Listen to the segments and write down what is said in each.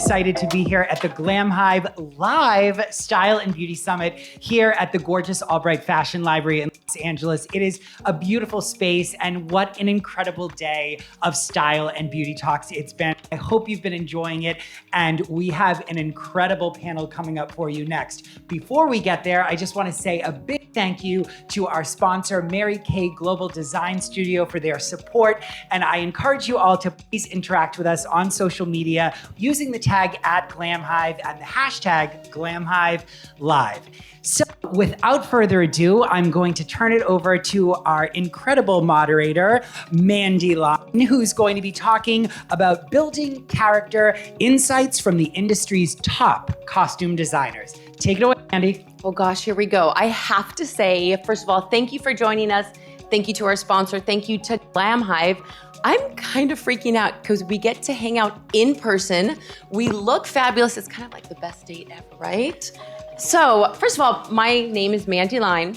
excited to be here at the Glamhive Live Style and Beauty Summit here at the gorgeous Albright Fashion Library in Los Angeles. It is a beautiful space, and what an incredible day of style and beauty talks it's been. I hope you've been enjoying it, and we have an incredible panel coming up for you next. Before we get there, I just want to say a big thank you to our sponsor, Mary Kay Global Design Studio, for their support, and I encourage you all to please interact with us on social media using the tag @Glamhive and the hashtag GlamhiveLive. So without further ado, I'm going to turn it over to our incredible moderator, Mandy Line, who's going to be talking about building character, insights from the industry's top costume designers. Take it away, Mandy. Oh gosh, here we go. I have to say, first of all, thank you for joining us. Thank you to our sponsor. Thank you to Glamhive. I'm kind of freaking out because we get to hang out in person. We look fabulous. It's kind of like the best date ever, right? So first of all, my name is Mandy Line.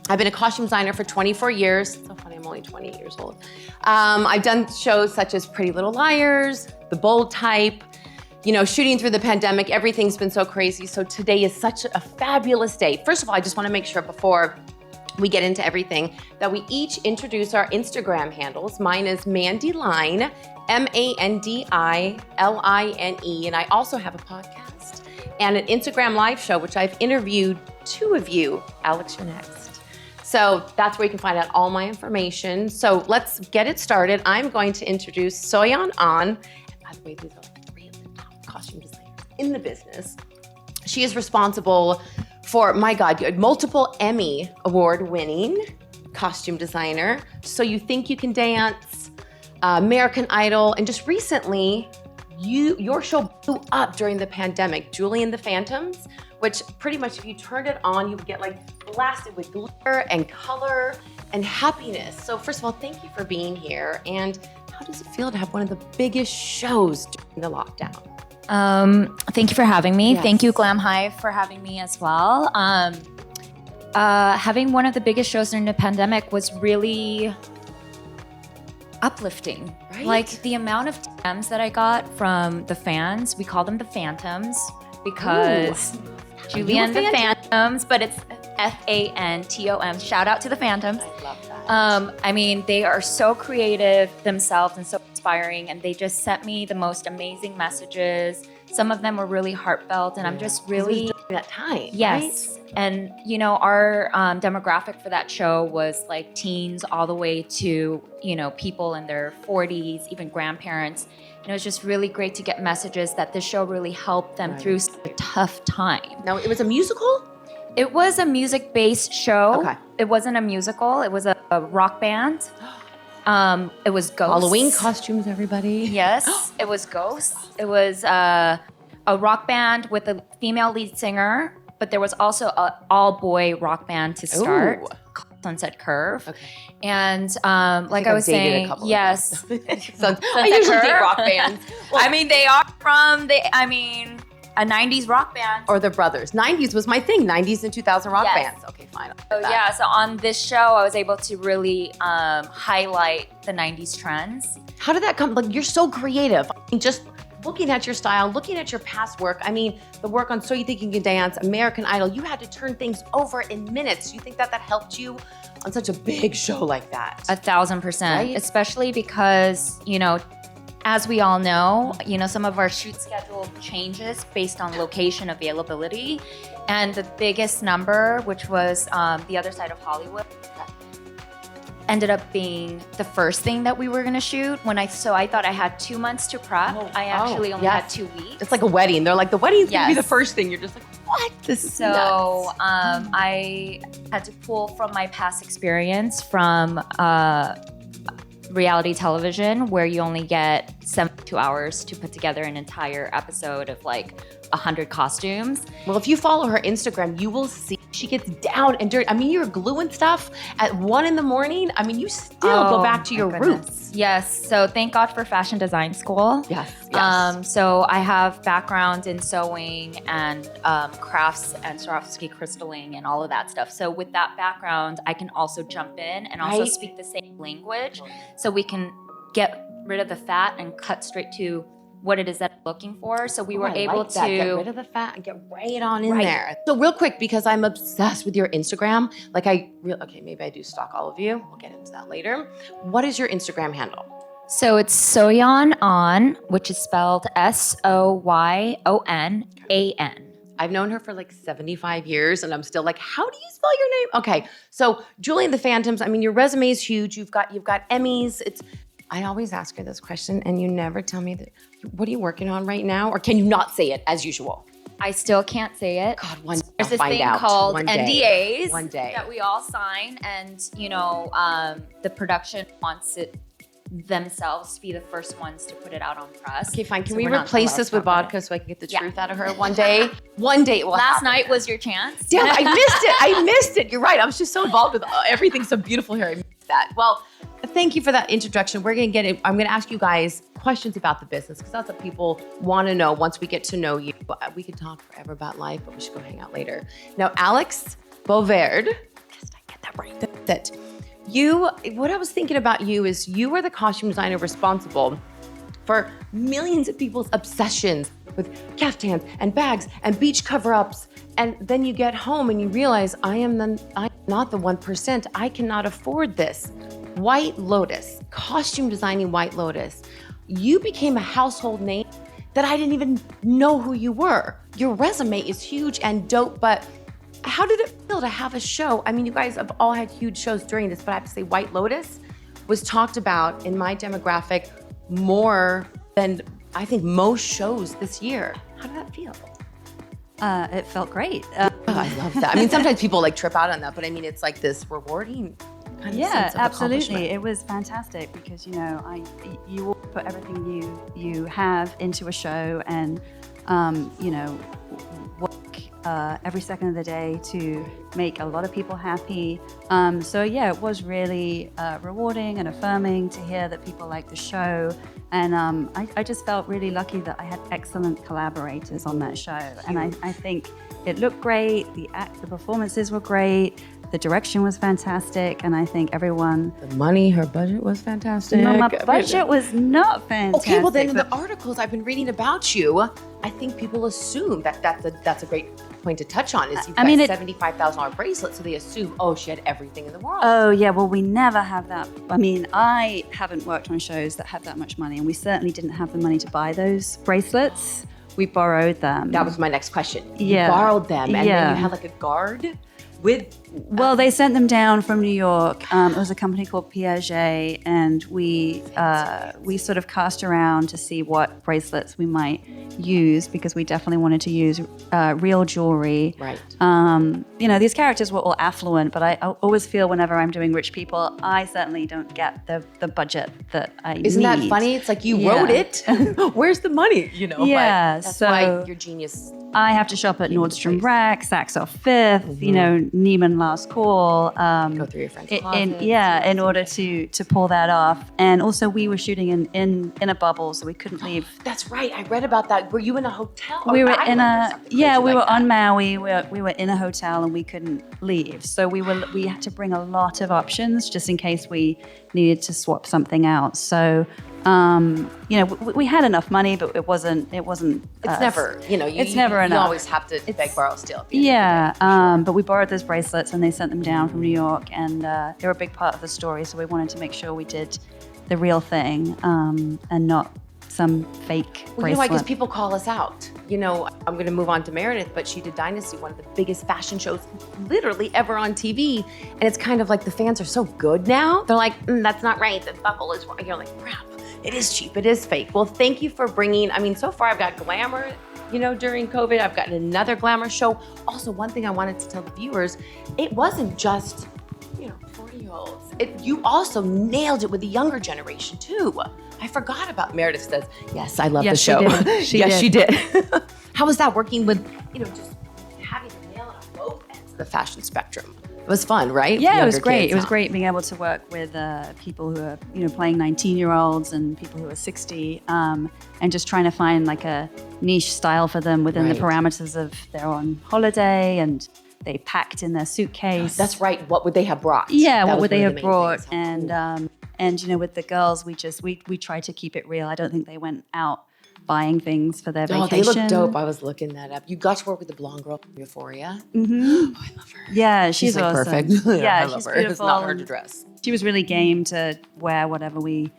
I've been a costume designer for 24 years. It's so funny, I'm only 20 years old. I've done shows such as Pretty Little Liars, The Bold Type, shooting through the pandemic. Everything's been so crazy. So today is such a fabulous day. First of all, I just want to make sure before we get into everything that we each introduce our Instagram handles. Mine is Mandy Line, MandiLine, and I also have a podcast and an Instagram live show, which I've interviewed two of you. Alex, you're next. So that's where you can find out all my information. So let's get it started. I'm going to introduce Soyon on. And by the way, these are like three of the top costume designers in the business. She is responsible for, my God, multiple Emmy award-winning costume designer. So You Think You Can Dance, American Idol, and just recently, your show blew up during the pandemic, Julie and the Phantoms, which pretty much if you turned it on, you would get like blasted with glitter and color and happiness. So first of all, thank you for being here. And how does it feel to have one of the biggest shows during the lockdown? Thank you for having me. Yes. Thank you, Glamhive, for having me as well. Having one of the biggest shows during the pandemic was really uplifting. Right? Like the amount of DMs that I got from the fans, we call them the Phantoms because Julie and the Phantoms, but it's Phantom. Shout out to the Phantoms. I love that. I mean, they are so creative themselves and so inspiring, and they just sent me the most amazing messages. Some of them were really heartfelt, and I'm just really during that time. yes. Right? And our demographic for that show was like teens all the way to people in their 40s, even grandparents. And it was just really great to get messages that this show really helped them through a tough time. Now, it was a musical? It was a music-based show. Okay. It wasn't a musical. It was a rock band. It was Ghosts. Halloween costumes, everybody. Yes, it was Ghosts. It was a rock band with a female lead singer, but there was also an all-boy rock band to start, called Sunset Curve. Okay. And like think I was I've dated a saying, couple of yes. I usually date rock bands. I mean, they are from a 90s rock band. Or the brothers. 90s was my thing. 90s and 2000 rock Yes. bands. Okay, fine. So yeah, so on this show, I was able to really highlight the 90s trends. How did that come? Like, you're so creative. I mean, just looking at your style, looking at your past work. I mean, the work on So You Think You Can Dance, American Idol, you had to turn things over in minutes. You think that helped you on such a big show like that? 1,000%, Right? especially because, as we all know, some of our shoot schedule changes based on location availability. And the biggest number, which was The Other Side of Hollywood, ended up being the first thing that we were gonna shoot. So I thought I had 2 months to prep. I actually only had 2 weeks. It's like a wedding. They're like, the wedding's gonna be Yes. the first thing. You're just like, what? This is So nuts. I had to pull from my past experience from reality television, where you only get 72 hours to put together an entire episode of like 100 costumes. Well, if you follow her Instagram, you will see she gets down and dirty. I mean, you're gluing stuff at 1 a.m. I mean, you still go back to my your goodness. roots. Yes. So thank God for fashion design school. Yes. So I have background in sewing and crafts and Swarovski crystalling and all of that stuff. So with that background, I can also jump in and also Right. speak the same language, so we can get rid of the fat and cut straight to what it is that I'm looking for. So we were I able like that. to Get rid of the fat and get right on in Right. there. So real quick, because I'm obsessed with your Instagram, like okay, maybe I do stalk all of you. We'll get into that later. What is your Instagram handle? So it's Soyon on, which is spelled Soyonan. I've known her for like 75 years and I'm still like, how do you spell your name? Okay. So Julie and the Phantoms, I mean, your resume is huge. You've got Emmys. I always ask her this question and you never tell me what are you working on right now? Or can you not say it as usual? I still can't say it. God, There's this find thing out called one day. NDAs One day. that we all sign, and the production wants it themselves to be the first ones to put it out on press. Okay, fine. Can So we we're not replace allowed this to with talk about vodka so I can get the Yeah. truth out of her one day? One day it will Last happen. night was your chance. Damn, I missed it. You're right. I was just so involved with everything so beautiful here. I missed that. Well, thank you for that introduction. We're going to get it. I'm going to ask you guys questions about the business because that's what people want to know once we get to know you. We could talk forever about life, but we should go hang out later. Now, Alex Bovaird, did I get that right? That's it. What I was thinking about you is you were the costume designer responsible for millions of people's obsessions with caftans and bags and beach cover-ups. And then you get home and you realize I'm not the 1%. I cannot afford this. White Lotus, costume designing White Lotus. You became a household name that I didn't even know who you were. Your resume is huge and dope, but how did it feel to have a show? I mean, you guys have all had huge shows during this, but I have to say White Lotus was talked about in my demographic more than I think most shows this year. How did that feel? It felt great. Oh, I love that. I mean, sometimes people like trip out on that, but I mean, it's like this rewarding kind of Yeah, sense of absolutely. accomplishment. It was fantastic because you will put everything you have into a show and work every second of the day to make a lot of people happy. So yeah, it was really rewarding and affirming to hear that people like the show. And I just felt really lucky that I had excellent collaborators on that show. And I think it looked great. The performances were great. The direction was fantastic. And I think everyone... The money, her budget was fantastic. No, my budget was not fantastic. Okay, well then in the articles I've been reading about you, I think people assume that's a great point to touch on is you've got $75,000 bracelet, so they assume, oh, she had everything in the world. Oh yeah, well we never have that. I mean, I haven't worked on shows that have that much money, and we certainly didn't have the money to buy those bracelets. We borrowed them. That was my next question. Yeah. You borrowed them, and Yeah. then you had like a guard with... Well, they sent them down from New York. It was a company called Piaget, and we sort of cast around to see what bracelets we might use because we definitely wanted to use real jewelry. Right. These characters were all affluent, but I always feel whenever I'm doing rich people, I certainly don't get the budget that I need. Isn't that funny? It's like you wrote it. Where's the money? Yeah, but that's so why your genius. I have to shop at Nordstrom Rack, Saks Off Fifth, Neiman Last Call. Go through your friend's closets. In order to pull that off. And also we were shooting in a bubble, so we couldn't leave. That's right. I read about that. Were you in a hotel? We were on Maui. We were in a hotel and we couldn't leave. So we had to bring a lot of options just in case we needed to swap something out. So we had enough money, but it wasn't. It's never. It's never enough. You always have to beg, borrow, steal. But we borrowed those bracelets and they sent them down from New York, and they were a big part of the story. So we wanted to make sure we did the real thing and not some fake bracelet. Because people call us out. I'm going to move on to Meredith, but she did Dynasty, one of the biggest fashion shows literally ever on TV. And it's kind of like the fans are so good now. They're like, that's not right. The buckle is wrong. You're like, crap. It is cheap. It is fake. Well, thank you for bringing, so far I've got glamour, during COVID. I've gotten another glamour show. Also, one thing I wanted to tell the viewers, it wasn't just, 40-year-olds. You also nailed it with the younger generation too. I forgot about Meredith says, yes, I love the show. She did. How was that working with, just having to nail it on both ends of the fashion spectrum? It was fun, right? Yeah, it was Younger great. kids, It was great being able to work with people who are, playing 19-year-olds and people who are 60, and just trying to find like a niche style for them within the parameters of they're on holiday and they packed in their suitcase. That's right. What would they have brought? Yeah, That what was would they one have of the main brought? things. And with the girls, we tried to keep it real. I don't think they went out buying things for their Oh, vacation. they look dope. I was looking that up. You got to work with the blonde girl from Euphoria. Mm-hmm. Oh, I love her. Yeah, she's like awesome. perfect. Yeah, I love she's her. beautiful. It's not hard to and dress. She was really game to wear whatever we,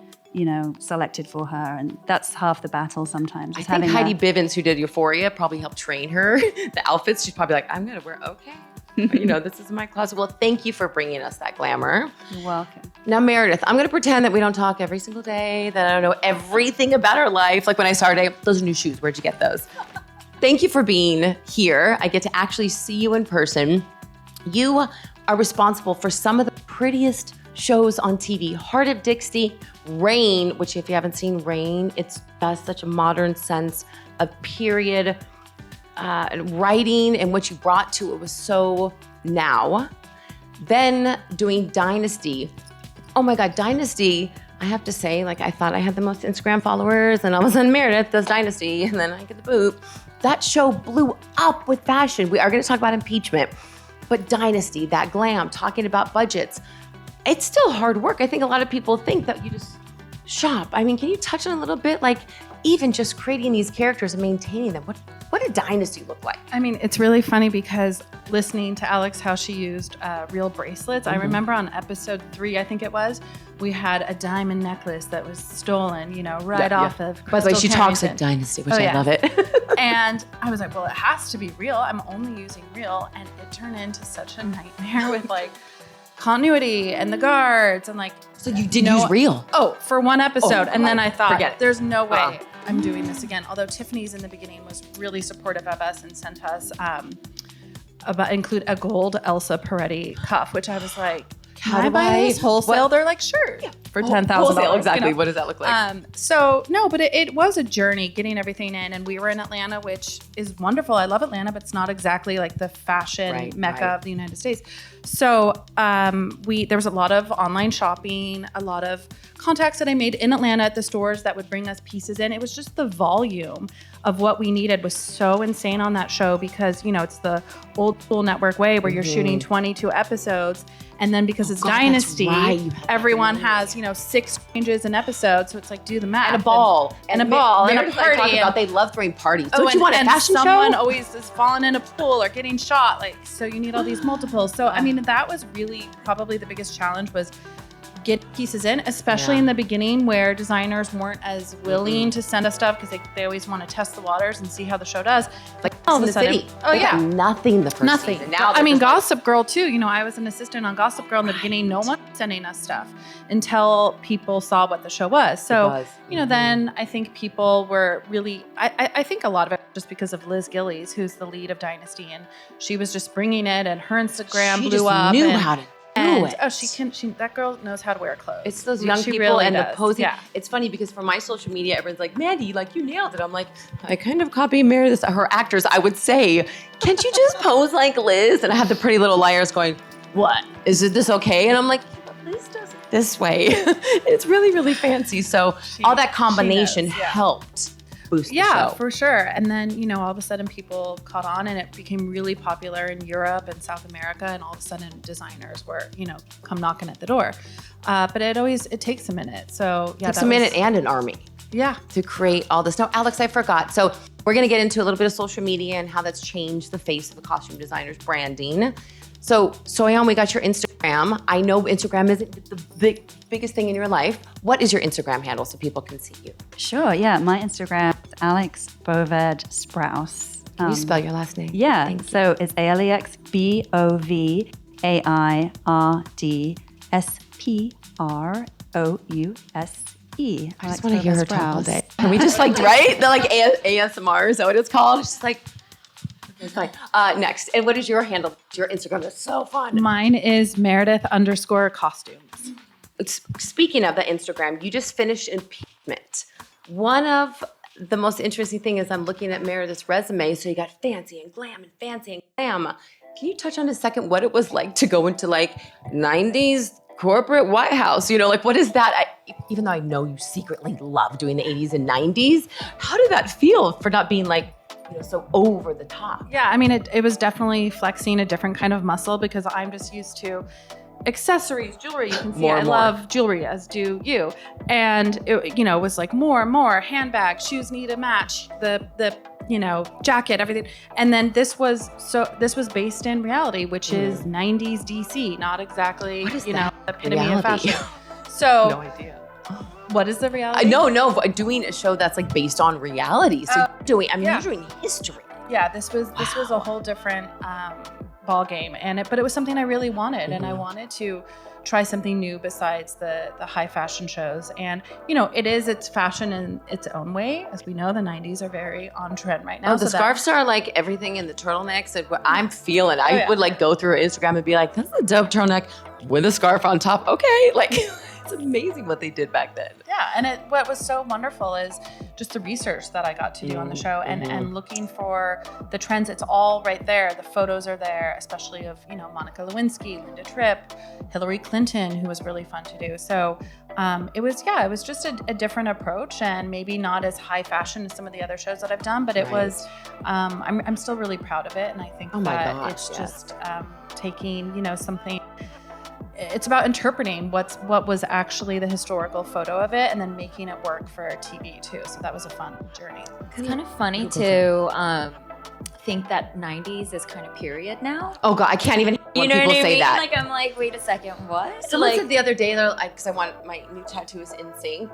selected for her, and that's half the battle sometimes. I is think having Heidi a- Bivens, who did Euphoria, probably helped train her. The outfits, she's probably like, I'm going to wear, okay. This is my closet. Well, thank you for bringing us that glamour. You're welcome. Now, Meredith, I'm going to pretend that we don't talk every single day, that I don't know everything about our life. Like when I started, those are new shoes. Where'd you get those? Thank you for being here. I get to actually see you in person. You are responsible for some of the prettiest shows on TV. Heart of Dixie, Rain, which if you haven't seen Rain, it's just such a modern sense of period writing, and what you brought to it was so now. Then doing Dynasty. Oh my God, Dynasty, I have to say, like I thought I had the most Instagram followers, and all of a sudden Meredith does Dynasty, and then I get the boot. That show blew up with fashion. We are gonna talk about impeachment, but Dynasty, that glam, talking about budgets, it's still hard work. I think a lot of people think that you just shop. I mean, can you touch on a little bit, like even just creating these characters and maintaining them? What did Dynasty look like? I mean, it's really funny because listening to Alex, how she used real bracelets. I remember on episode 3, I think it was, we had a diamond necklace that was stolen, right off of By the way, Crystal she talks like Carrington. Dynasty, which Oh, I yeah. love it. And I was like, well, it has to be real. I'm only using real. And it turned into such a nightmare with like continuity and the guards and like. So you did use real? Oh, for one episode. And then I thought, Forget it. there's no way I'm doing this again. Although Tiffany's in the beginning was really supportive of us and sent us include a gold Elsa Peretti cuff, which I was like, How can I do buy I- this wholesale? what- They're like, sure, for $10,000. Wholesale, exactly. you know? What does that look like? So no, but it was a journey getting everything in, and we were in Atlanta, which is wonderful. I love Atlanta, but it's not exactly like the fashion mecca of the United States. So there was a lot of online shopping, a lot of contacts that I made in Atlanta at the stores that would bring us pieces in. It was just the volume of what we needed was so insane on that show because, it's the old school network way where you're shooting 22 episodes. And then because it's Dynasty, everyone has, 6 changes an episode. So it's like, do the math. And a ball. And a ball. And a Meredith and I talk party. about they love throwing parties. Oh, Don't you want a fashion someone show? always is falling in a pool or getting shot. So you need all these multiples. So, I mean, that was really probably the biggest challenge was get pieces in, especially in the beginning where designers weren't as willing to send us stuff because they always want to test the waters and see how the show does. Like all in of the a sudden, city. oh They got yeah, nothing the first season. Now I mean, they're just Gossip Girl too. I was an assistant on Gossip Girl in the beginning. No one was sending us stuff until people saw what the show was. So, then I think people were really, I think a lot of it just because of Liz Gillies, who's the lead of Dynasty, and she was just bringing it, and her Instagram she blew just up. knew and, how to do and, it. Oh, that girl knows how to wear clothes. It's those I mean, young she people really and the does. posing. Yeah. It's funny because for my social media, everyone's like, Mandy, like you nailed it. I'm like, I kind of copy Meredith, her actors. I would say, can't you just pose like Liz? And I have the Pretty Little Liars going, what? Is this okay? And I'm like, yeah, but Liz does it this way. It's really, really fancy. So all that combination helped boost the show. For sure. And then, all of a sudden people caught on and it became really popular in Europe and South America. And all of a sudden designers were, come knocking at the door. But it takes a minute. So yeah. It takes a minute and an army. Yeah. To create all this. Now, Alex, I forgot. So we're going to get into a little bit of social media and how that's changed the face of the costume designer's branding. So Soyon, we got your Instagram. I know Instagram isn't the biggest thing in your life. What is your Instagram handle so people can see you? Sure, yeah. My Instagram is Alex Boved Sprouse. Can you spell your last name? Yeah, Thank you. so it's AlexBovaidSprouse. I just want to hear her talk all day. Can we just right? They're like ASMR, is that what it's called? It's just like, okay, fine. Next, and what is your handle? Your Instagram is so fun. Mine is Meredith_costumes. Speaking of the Instagram, you just finished impeachment. One of the most interesting thing is I'm looking at Meredith's resume. So you got fancy and glam and fancy and glam. Can you touch on a second what it was like to go into 90s corporate White House? What is that? Even though I know you secretly love doing the 80s and 90s, how did that feel for not being so over the top? Yeah, I mean, it was definitely flexing a different kind of muscle because I'm just used to accessories, jewelry. You can see More I and more. love jewelry, as do you. And it, you know, was like more and more handbags, shoes need to match the you know, jacket, everything. And then this was based in reality, which is 90s DC, not exactly, What is you that? know, the epitome of Reality. fashion. So No idea. what is the reality? No, doing a show that's like based on reality. So you're yeah. doing history. Yeah, this was a whole different ball game, but it was something I really wanted, and I wanted to try something new besides the high fashion shows. And you know, it's fashion in its own way. As we know, the 90s are very on trend right now. Oh, the scarves are like everything in the turtlenecks. And what I'm feeling, I yeah. would like go through Instagram and be like, "That's a dope turtleneck with a scarf on top." Okay, like. It's amazing what they did back then. Yeah, and what was so wonderful is just the research that I got to do on the show and looking for the trends. It's all right there. The photos are there, especially of, you know, Monica Lewinsky, Linda Tripp, Hillary Clinton, who was really fun to do. So it was just a different approach, and maybe not as high fashion as some of the other shows that I've done, but it was, I'm still really proud of it. And I think it's just taking, you know, something. It's about interpreting what was actually the historical photo of it and then making it work for TV too. So that was a fun journey. It's kind of funny to think that 90s is kind of period now. Oh God, I can't even hear when people say that. Like, I'm like, wait a second, what? Someone like, said the other day, because I want my new tattoo is in sync.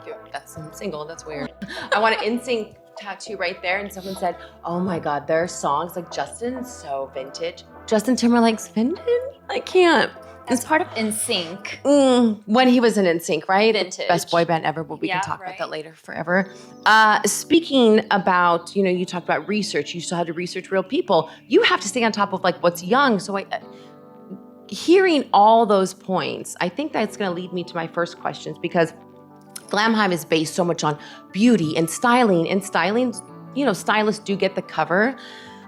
I'm single, that's weird. I want an in sync tattoo right there, and someone said, oh my God, there are songs like Justin's so vintage. Justin Timberlake's vintage? I can't. it's part of NSYNC. When he was in NSYNC, right? Vintage. Best boy band ever, but we can talk right. about that later forever. Speaking about, you know, you talked about research. You still had to research real people. You have to stay on top of like what's young. So hearing all those points, I think that's going to lead me to my first questions, because Glamhive is based so much on beauty and styling. And styling, you know, stylists do get the cover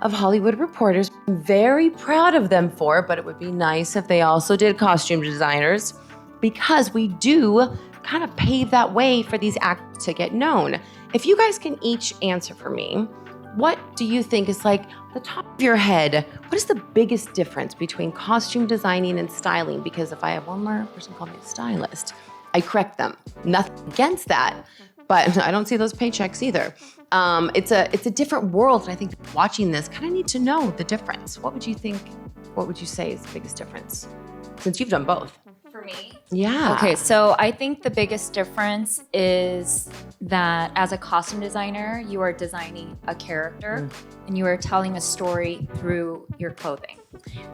of Hollywood Reporters. I'm very proud of them for it, but it would be nice if they also did costume designers, because we do kind of pave that way for these actors to get known. If you guys can each answer for me, what do you think is like the top of your head? What is the biggest difference between costume designing and styling? Because if I have one more person call me a stylist, I correct them. Nothing against that, but I don't see those paychecks either. It's a different world, and I think watching this kind of need to know the difference. What would you think? What would you say is the biggest difference, since you've done both? For me? Yeah. Okay, so I think the biggest difference is that as a costume designer, you are designing a character and you are telling a story through your clothing.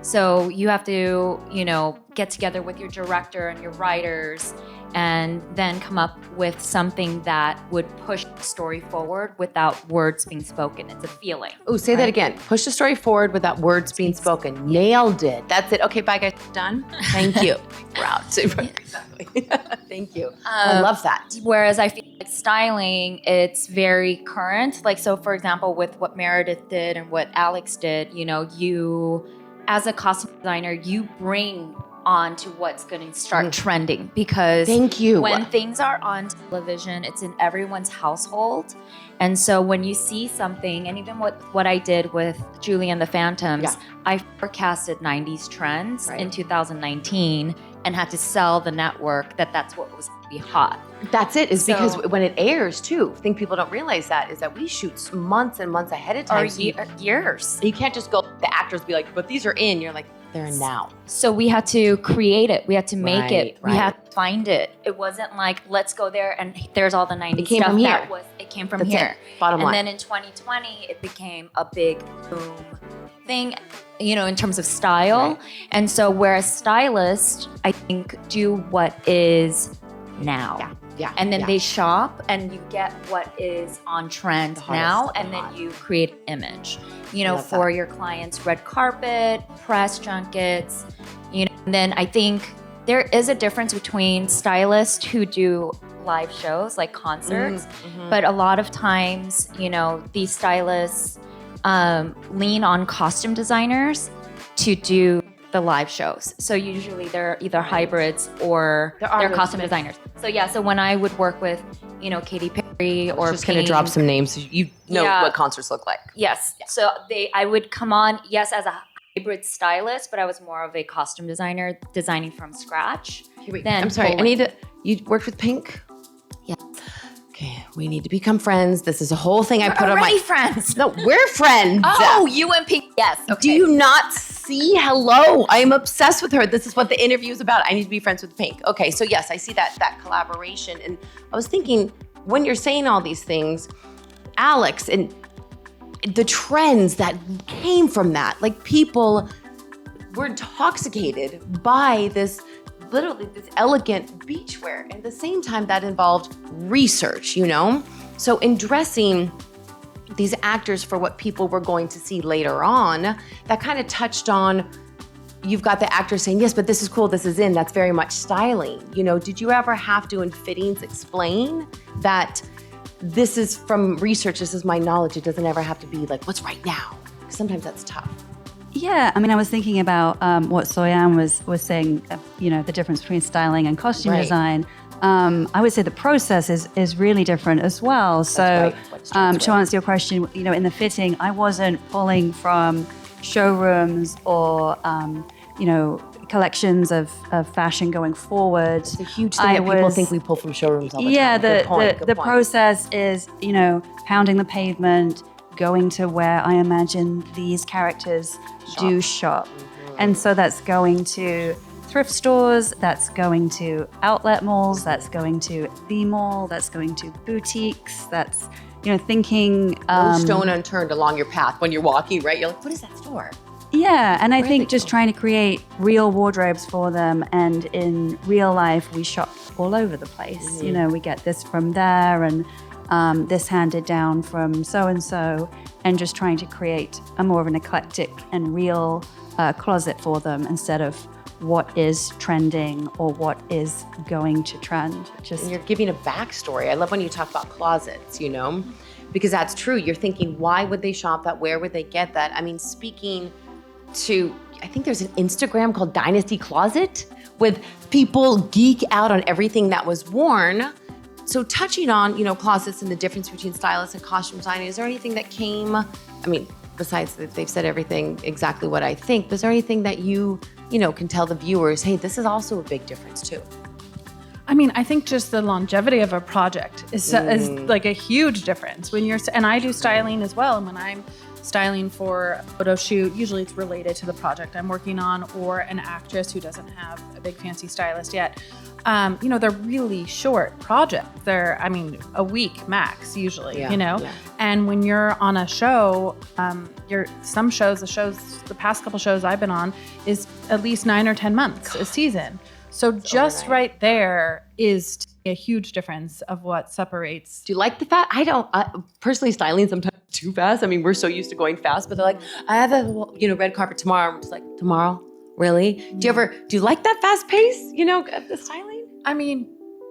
So you have to, you know, get together with your director and your writers and then come up with something that would push the story forward without words being spoken. It's a feeling. Oh, say that again. Push the story forward without words being spoken. Nailed it. That's it. Okay, bye guys. Done. Thank you. We're out. Exactly. Thank you. I love that. Whereas I feel like styling, it's very current. Like, so for example, with what Meredith did and what Alex did, you know, you, as a costume designer, you bring on to what's going to start trending, because Thank you. when things are on television, it's in everyone's household. And so when you see something, and even what I did with Julie and the Phantoms, I forecasted 90s trends in 2019 and had to sell the network that's what was going to be hot. That's it, is because when it airs too, I think people don't realize that, is that we shoot months and months ahead of time. Or years. You can't just go, the actors be like, but these are in. You're like, they're in now. So we had to create it. We had to make it. Right. We had to find it. It wasn't like, let's go there and there's all the 90s It came stuff. from here. It came from That's here. it. Bottom line. And then in 2020, it became a big boom thing, you know, in terms of style. Right. And so whereas stylists, I think, do what is now. Yeah. And then they shop and you get what is on trend now, and then you create an image, you know, for your clients, red carpet, press junkets, you know. And then I think there is a difference between stylists who do live shows like concerts, but a lot of times, you know, these stylists lean on costume designers to do the live shows. So usually they're either hybrids or they're costume designers. So when I would work with, you know, Katy Perry or just going to drop some names so you know what concerts look like. Yes. So I would come on, as a hybrid stylist, but I was more of a costume designer, designing from scratch. Wait, than I'm sorry. pulling. You worked with Pink? Yeah. Okay, we need to become friends. This is a whole thing I We're put on already my friends. No, we're friends. Oh, you and Pink. Yes. Okay. Do you not see? Hello, I am obsessed with her. This is what the interview is about. I need to be friends with Pink. Okay, so yes, I see that collaboration. And I was thinking, when you're saying all these things, Alex, and the trends that came from that, like people were intoxicated by this, literally this elegant beachwear. And at the same time, that involved research, you know? So in dressing these actors for what people were going to see later on, that kind of touched on, you've got the actor saying, yes, but this is cool, this is in, that's very much styling. You know, did you ever have to, in fittings, explain that this is from research, this is my knowledge, it doesn't ever have to be like, what's right now? Because sometimes that's tough. Yeah, I mean, I was thinking about what Soyon was saying, the difference between styling and costume Right. design. I would say the process is really different as well. So to answer your question, in the fitting, I wasn't pulling from showrooms or, collections of fashion going forward. It's a huge thing that people think we pull from showrooms all the Yeah, time. the process is, pounding the pavement, going to where I imagine these characters do shop. And so that's going to thrift stores, that's going to outlet malls, that's going to the mall, that's going to boutiques, that's, thinking... No stone unturned along your path when you're walking, right? You're like, what is that store? Yeah, and I think just trying to create real wardrobes for them, and in real life, we shop all over the place. We get this from there, and this handed down from so-and-so, and just trying to create a more of an eclectic and real closet for them instead of what is trending or what is going to trend. And you're giving a backstory. I love when you talk about closets, because that's true. You're thinking, why would they shop that? Where would they get that? I mean, speaking to, I think there's an Instagram called Dynasty Closet with people geek out on everything that was worn. So touching on, closets and the difference between stylists and costume design, is there anything that came, besides that they've said everything exactly what I think, is there anything that you can tell the viewers, hey, this is also a big difference too? I think just the longevity of a project is like a huge difference when and I do styling as well. And when I'm styling for a photo shoot, usually it's related to the project I'm working on, or an actress who doesn't have a big fancy stylist yet. They're really short projects. They're, a week max usually, Yeah. And when you're on a show, the past couple shows I've been on is at least 9 or 10 months a season. So just right there is a huge difference of what separates. Do you like the fast? I don't, personally, styling sometimes too fast. We're so used to going fast, but they're like, I have a, red carpet tomorrow. I'm just like, tomorrow? Really? Do you like that fast pace, of the styling?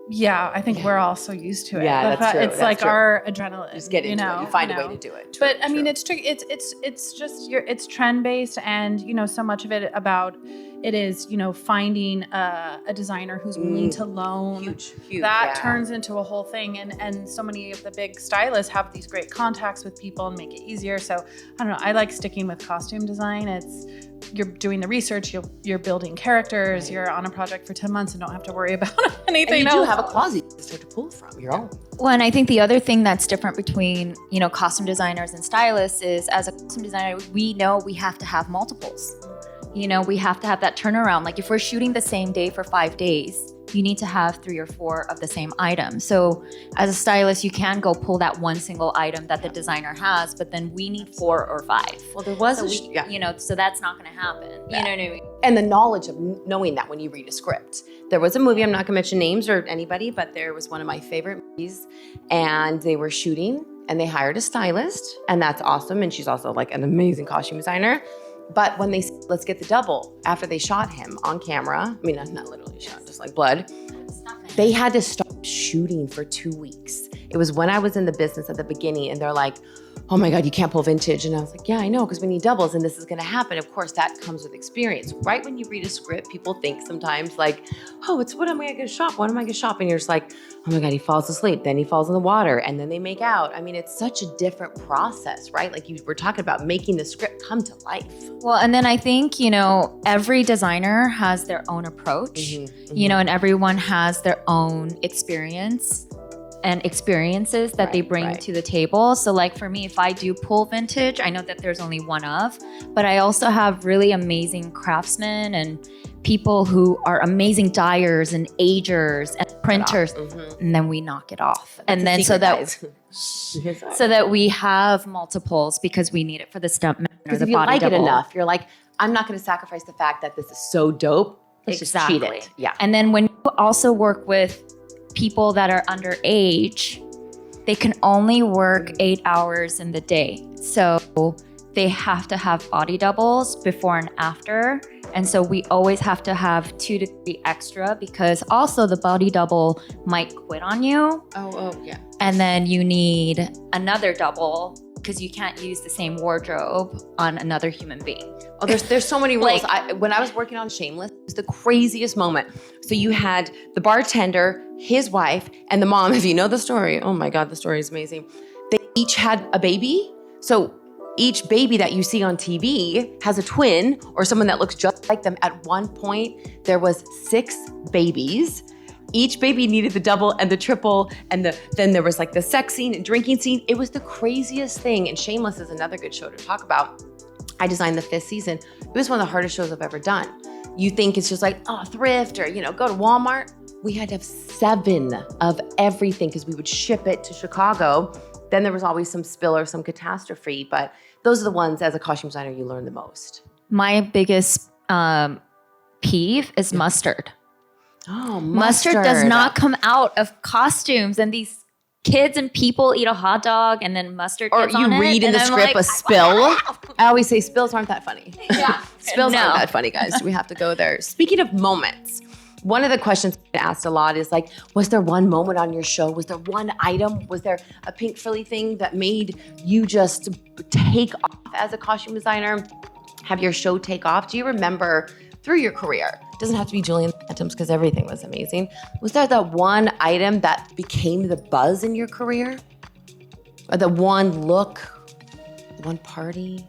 Yeah, I think we're all so used to it. Yeah, that's true. It's like our adrenaline. Just get into it. You find a way to do it. True, but it's tricky. It's just it's trend based, and so much of it about it is finding a designer who's willing to loan. Huge. That turns into a whole thing, and so many of the big stylists have these great contacts with people and make it easier. So I don't know. I like sticking with costume design. You're doing the research, you're building characters, right. You're on a project for 10 months and don't have to worry about anything and else. You do have a closet you start to pull from, your own. Well, and I think the other thing that's different between, costume designers and stylists is, as a costume designer, we know we have to have multiples. We have to have that turnaround. Like if we're shooting the same day for 5 days, you need to have 3 or 4 of the same item. So as a stylist, you can go pull that one single item that the designer has, but then we need 4 or 5. Well, there was so that's not going to happen. Yeah. You know what I mean? And the knowledge of knowing that when you read a script. There was a movie, I'm not going to mention names or anybody, but there was one of my favorite movies, and they were shooting and they hired a stylist, and that's awesome. And she's also like an amazing costume designer. But when they said, let's get the double, after they shot him on camera, not literally shot, just like blood, they had to stop shooting for 2 weeks. It was when I was in the business at the beginning, and they're like, oh my God, you can't pull vintage. And I was like, yeah, I know, because we need doubles and this is going to happen. Of course, that comes with experience. Right when you read a script, people think sometimes like, oh, it's what am I going to shop? What am I going to shop? And you're just like, oh my God, he falls asleep. Then he falls in the water and then they make out. I mean, it's such a different process, right? Like you were talking about making the script come to life. Well, and then I think, you know, every designer has their own approach, you know, and everyone has their own experience and experiences that they bring to the table. So like for me, if I do pull vintage, I know that there's only one of, but I also have really amazing craftsmen and people who are amazing dyers and agers and printers, and then we knock it off. And then so that we have multiples because we need it for the stump or because the if you body like double. it enough, you're like, I'm not going to sacrifice the fact that this is so dope. Let's just cheat it. Yeah. And then when you also work with people that are underage, they can only work 8 hours in the day. So they have to have body doubles before and after. And so we always have to have 2 to 3 extra because also the body double might quit on you. Oh, yeah. And then you need another double because you can't use the same wardrobe on another human being. Oh, there's so many rules. Like- When I was working on Shameless, it was the craziest moment. So you had the bartender, his wife, and the mom. If you know the story, oh my God, the story is amazing. They each had a baby. So each baby that you see on TV has a twin or someone that looks just like them. At one point, there was 6 babies. Each baby needed the double and the triple, and then there was like the sex scene and drinking scene. It was the craziest thing. And Shameless is another good show to talk about. I designed the 5th season. It was one of the hardest shows I've ever done. You think it's just like, oh, thrift or, you know, go to Walmart. We had to have 7 of everything because we would ship it to Chicago. Then there was always some spill or some catastrophe, but those are the ones as a costume designer you learn the most. My biggest peeve is mustard. Oh, Mustard does not come out of costumes, and these kids and people eat a hot dog and then mustard gets on it. Or you read in the script a spill. I always say spills aren't that funny. Yeah. Spills aren't that funny, guys. We have to go there. Speaking of moments, one of the questions I get asked a lot is like, was there one moment on your show? Was there one item? Was there a pink frilly thing that made you just take off as a costume designer? Have your show take off? Do you remember through your career? It doesn't have to be Julian Phantoms because everything was amazing. Was there that one item that became the buzz in your career? Or the one look, one party?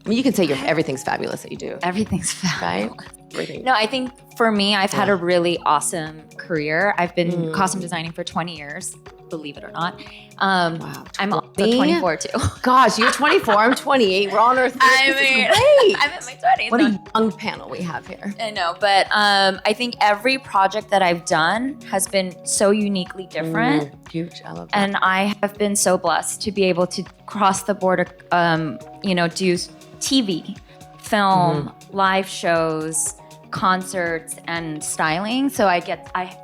I mean, you can say everything's fabulous that you do, Everything's fabulous. right? Everything. No, I think for me, I've had a really awesome career. I've been costume designing for 20 years, believe it or not. Wow. I'm also 24 too. Gosh, you're 24, I'm 28. We're on Earth. I mean, I'm in my 20s. What a young panel we have here. I know, but I think every project that I've done has been so uniquely different. Huge, I love that. And I have been so blessed to be able to cross the border, do TV, film, live shows, concerts, and styling. So I've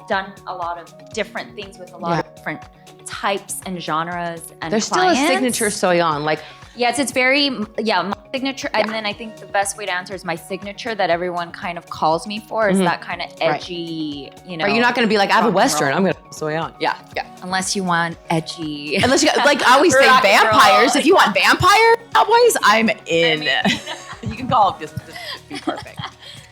done a lot of different things with a lot of different types and genres and There's clients. still a signature Soyon, like Yes, it's very, my signature. And then I think the best way to answer is my signature that everyone kind of calls me for is that kind of edgy, Are you not going to be like, I have a Western, I'm going to Soyon. Yeah. Unless you want edgy. Unless you got, like I always say, Rock and vampires. roll. If you want vampire cowboys, I'm in. You can call it this be perfect.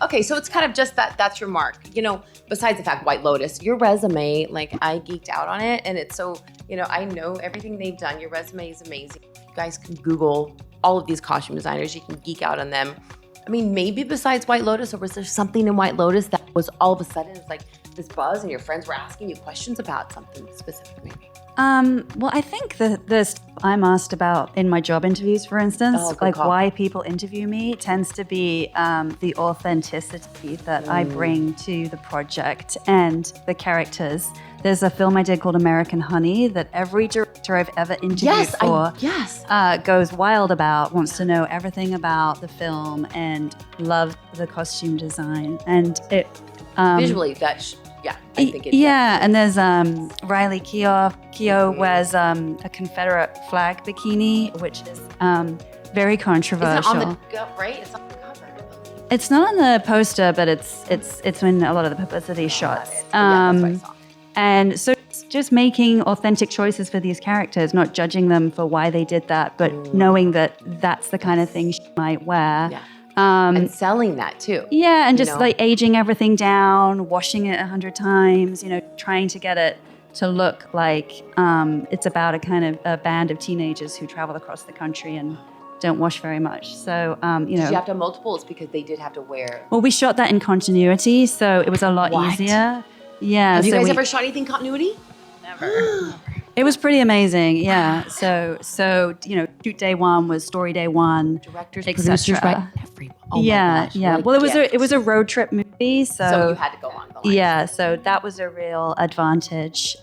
Okay, so it's kind of just that's your mark. You know, besides the fact White Lotus, your resume, like I geeked out on it and it's so, I know everything they've done. Your resume is amazing. You guys can Google all of these costume designers. You can geek out on them. I mean, maybe besides White Lotus, or was there something in White Lotus that was all of a sudden it's like this buzz and your friends were asking you questions about something specific maybe? Well, I think the I'm asked about in my job interviews, for instance, why people interview me tends to be the authenticity that I bring to the project and the characters. There's a film I did called American Honey that every director I've ever interviewed goes wild about, wants to know everything about the film and loves the costume design. And it Visually, I think it and there's Riley Keough wears a Confederate flag bikini, which is very controversial. It's on the right? It's on the cover. It's not on the poster, but it's in a lot of the publicity shots. That's what I saw. And so just making authentic choices for these characters, not judging them for why they did that, but knowing that that's the kind of thing she might wear. Yeah. And selling that too. Yeah, and just like aging everything down, washing it 100 times, trying to get it to look like it's about a band of teenagers who travel across the country and don't wash very much. So, Did you have to have multiples because they did have to wear? Well, we shot that in continuity, so it was a lot easier. Yeah. Have you guys ever shot anything continuity? Never. It was pretty amazing. Yeah. So shoot day one was story day one. Directors, et producers, cetera. right? Everyone. Oh my gosh, yeah. what a Well, gift. it was a road trip movie, So you had to go on the line. yeah. So that was a real advantage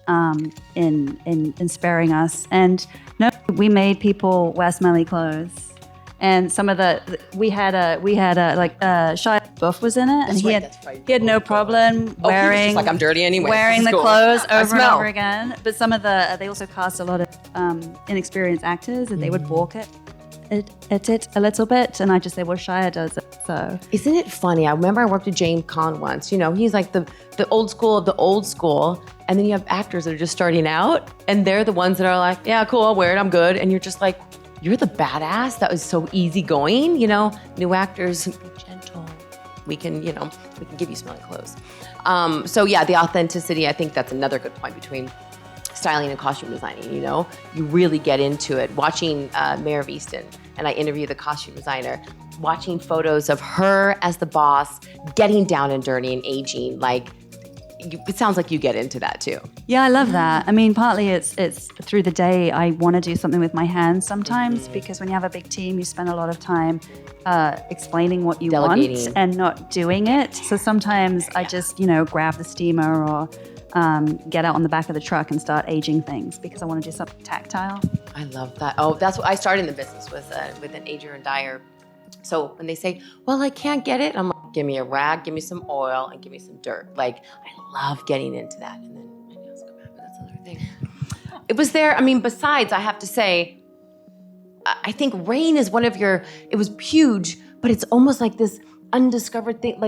in sparing us. And no, we made people wear smelly clothes. And some of we had Shia LaBeouf was in it, and he had no problem wearing. He was just like, I'm dirty anyway. Wearing the Cool. clothes I over and smell. over again. But some of they also cast a lot of inexperienced actors, and they would balk at it a little bit, and I just say, well, Shia does it, so. Isn't it funny? I remember I worked with James Caan once. He's like the old school of the old school, and then you have actors that are just starting out, and they're the ones that are like, yeah, cool, I'll wear it, I'm good, and you're just like, you're the badass. That was so easygoing. New actors, be gentle. We can give you smelly clothes. So yeah, the authenticity. I think that's another good point between styling and costume designing. You really get into it. Watching Mare of Easton, and I interview the costume designer. Watching photos of her as the boss, getting down and dirty and aging. It sounds like you get into that too. Yeah, I love that. I mean, partly it's through the day I want to do something with my hands sometimes, because when you have a big team, you spend a lot of time explaining what you Delegating. want and not doing it. So sometimes I just, grab the steamer or get out on the back of the truck and start aging things because I want to do something tactile. I love that. Oh, that's what I started in the business with an ager and dyer. So when they say, well, I can't get it, I'm like, give me a rag, give me some oil, and give me some dirt. I love getting into that. And then my nails come out, but that's another thing. It was there. I mean, besides, I have to say, I think rain is it was huge, but it's almost like this undiscovered thing.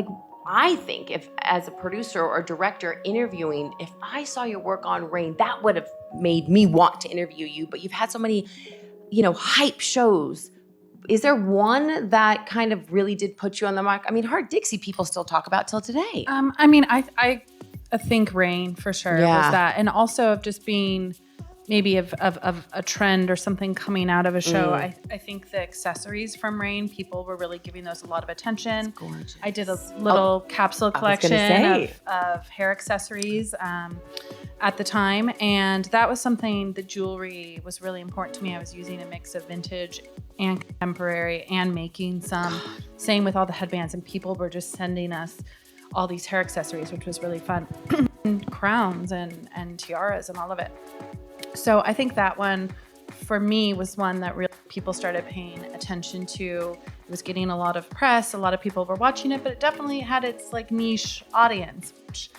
I think if, as a producer or director interviewing, if I saw your work on rain, that would have made me want to interview you. But you've had so many, hype shows. Is there one that kind of really did put you on the mark? I mean, Hart Dixie people still talk about till today. I think rain for sure was that, and also of just being maybe of a trend or something coming out of a show. I think the accessories from Rain, people were really giving those a lot of attention. It's gorgeous. I did a little capsule collection of hair accessories at the time, and that was something. The jewelry was really important to me. I was using a mix of vintage and contemporary and making some. Same with all the headbands, and people were just sending us all these hair accessories, which was really fun. And crowns and tiaras and all of it. So I think that one for me was one that really people started paying attention to. It was getting a lot of press. A lot of people were watching it, but it definitely had its niche audience, which,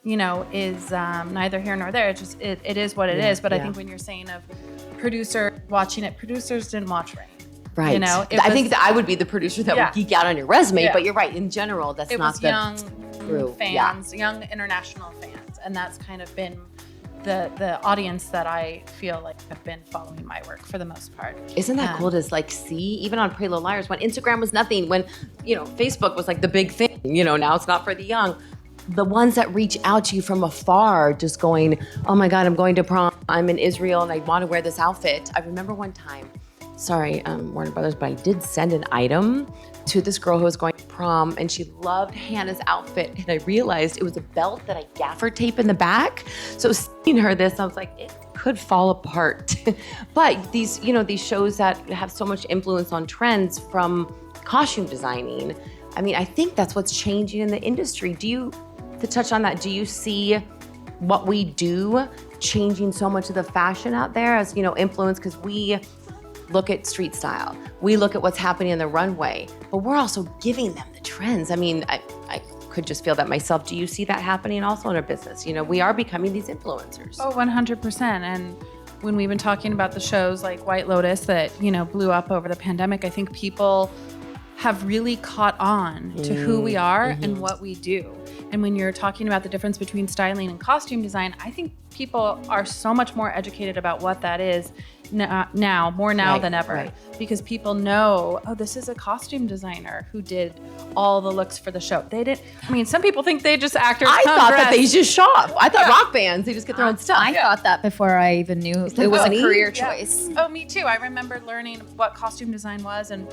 is neither here nor there. It is what it is. But I think when you're saying of producer watching it, producers didn't watch Rain. Right. I think that I would be the producer that would geek out on your resume, but you're right. In general, that's it not was the young fans, young international fans, and that's kind of been the audience that I feel like have been following my work for the most part. Isn't that cool to see, even on Pretty Little Liars, when Instagram was nothing, when, Facebook was like the big thing, now it's not for the young. The ones that reach out to you from afar, just going, oh my God, I'm going to prom, I'm in Israel and I want to wear this outfit. I remember one time, sorry, Warner Brothers, but I did send an item to this girl who was going to prom, and she loved Hannah's outfit, and I realized it was a belt that I gaffer tape in the back. So seeing her this, I was like, it could fall apart. But these shows that have so much influence on trends from costume designing, I mean, I think that's what's changing in the industry. To touch on that, do you see what we do changing so much of the fashion out there as, influence? Because we look at street style. We look at what's happening in the runway, but we're also giving them the trends. I mean, I could just feel that myself. Do you see that happening also in our business? We are becoming these influencers. Oh, 100%. And when we've been talking about the shows like White Lotus that, blew up over the pandemic, I think people have really caught on to who we are and what we do. And when you're talking about the difference between styling and costume design, I think people are so much more educated about what that is now, more now than ever, because people know, oh, this is a costume designer who did all the looks for the show. They didn't, I mean, some people think they just actors. I thought that they just shop. I thought rock bands, they just get their own stuff. I thought that before I even knew it was a career choice. Oh, me too. I remember learning what costume design was, and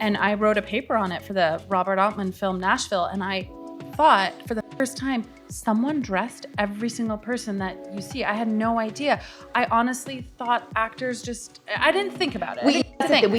I wrote a paper on it for the Robert Altman film Nashville, and I thought for the first time, someone dressed every single person that you see. I had no idea. I honestly thought actors just, I didn't think about it. We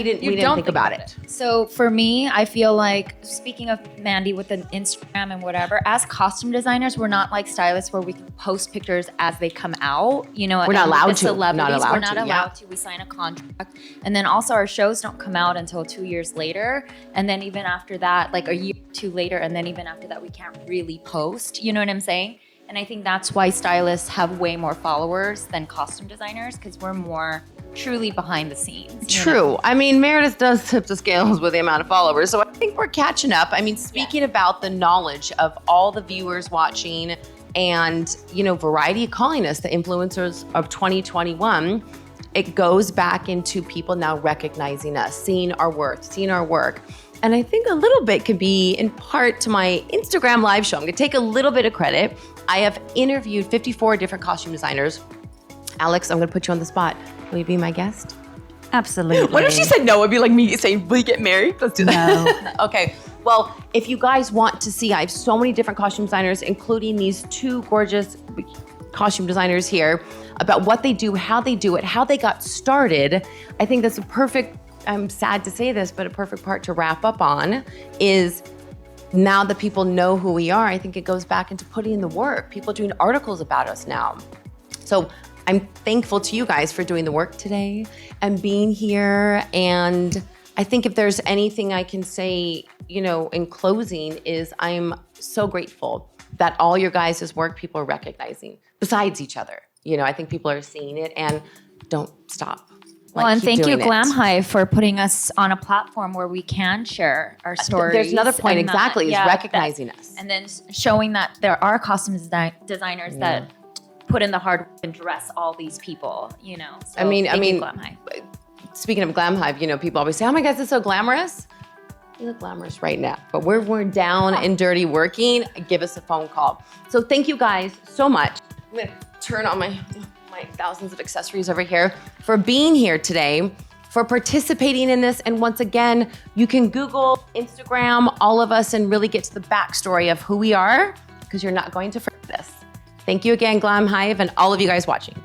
didn't think about it. So for me, I feel like, speaking of Mandy with an Instagram and whatever, as costume designers, we're not like stylists where we can post pictures as they come out. You know, we're not allowed to. We're not allowed to. We sign a contract. And then also our shows don't come out until 2 years later. And then even after that, like a year or two later, and then even after that, we can't really post. You know what I'm saying? And I think that's why stylists have way more followers than costume designers, because we're more truly behind the scenes. True. I mean, Meredith does tip the scales with the amount of followers, so I think we're catching up. I mean, speaking about the knowledge of all the viewers watching and, you know, Variety calling us the influencers of 2021, it goes back into people now recognizing us, seeing our worth, seeing our work. And I think a little bit could be in part to my Instagram live show. I'm gonna take a little bit of credit. I have interviewed 54 different costume designers. Alex, I'm gonna put you on the spot. Will you be my guest? Absolutely. What if she said no? It'd be like me saying, will you get married? Let's do that. No. Okay. Well, if you guys want to see, I have so many different costume designers, including these two gorgeous costume designers here, about what they do, how they do it, how they got started. I think that's a perfect, I'm sad to say this, but a perfect part to wrap up on is now that people know who we are, I think it goes back into putting in the work, people doing articles about us now. So I'm thankful to you guys for doing the work today and being here. And I think if there's anything I can say, you know, in closing is I'm so grateful that all your guys' work people are recognizing besides each other. You know, I think people are seeing it and don't stop. Well, and thank you, Glamhive, for putting us on a platform where we can share our stories. There's another point, exactly, is recognizing us. And then showing that there are costume designers that put in the hard work and dress all these people, you know. So I mean, Glamhive. Speaking of Glamhive, you know, people always say, oh my God, this is so glamorous. You look glamorous right now, but we're down and dirty working. Give us a phone call. So thank you guys so much. I'm gonna turn on my thousands of accessories over here, for being here today, for participating in this. And once again, you can Google, Instagram, all of us and really get to the backstory of who we are, because you're not going to forget this. Thank you again, Glamhive, and all of you guys watching.